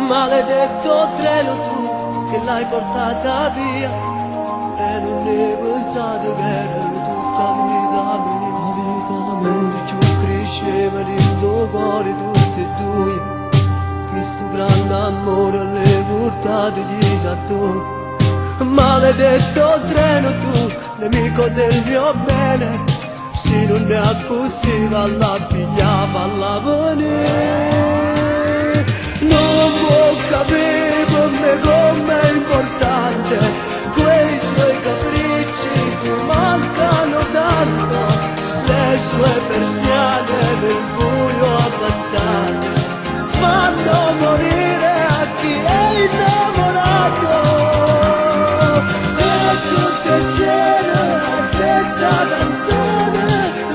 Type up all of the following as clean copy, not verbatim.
Maledetto treno tu che l'hai portata via e non ne hai pensato che era tutta vita mia. Mentre più cresceva il tuo cuore tutti e due, questo grande amore le portate gli sattori. Maledetto treno tu, nemico del mio bene, se non ne ha così va la pigliava alla venire. Non può capire per me com'è importante, quei suoi capricci che mancano tanto, le sue persiane nel buio abbassate fanno morire a chi è innamorato. E tutte sere la stessa canzone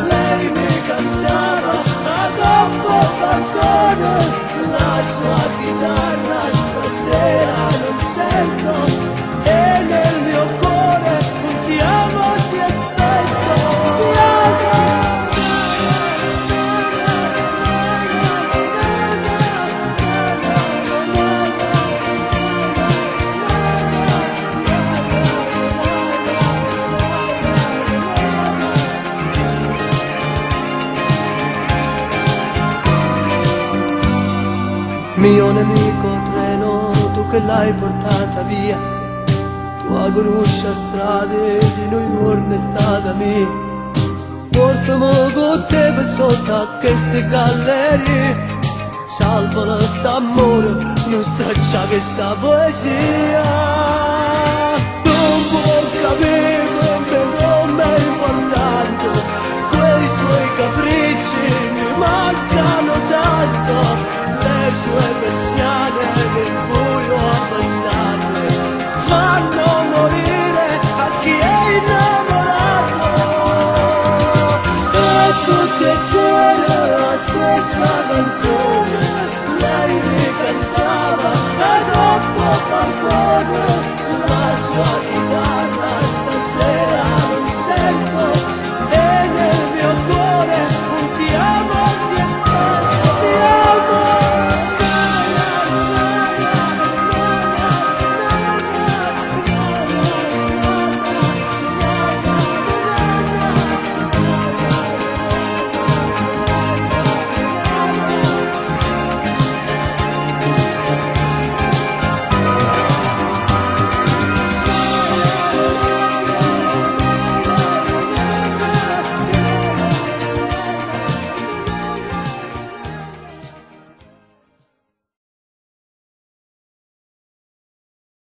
lei mi cantava a coppa al balcone. La sua chitarra stasera non sento e nel mio cuore un ti amo ti aspetto. Ti amo. Mio nemico treno, tu che l'hai portata via, tua conosce strade di New York è stata mia. Portami con te per sotto a queste gallerie, salvala st'amore, non straccia questa poesia. Non può capire com'è importante, quei suoi capricci mi mancano tanto. Le sue persiane nel buio abbassate fanno morire a chi è innamorato. E tutte sere la stessa canzone lei mi cantava a troppo balcone. La sua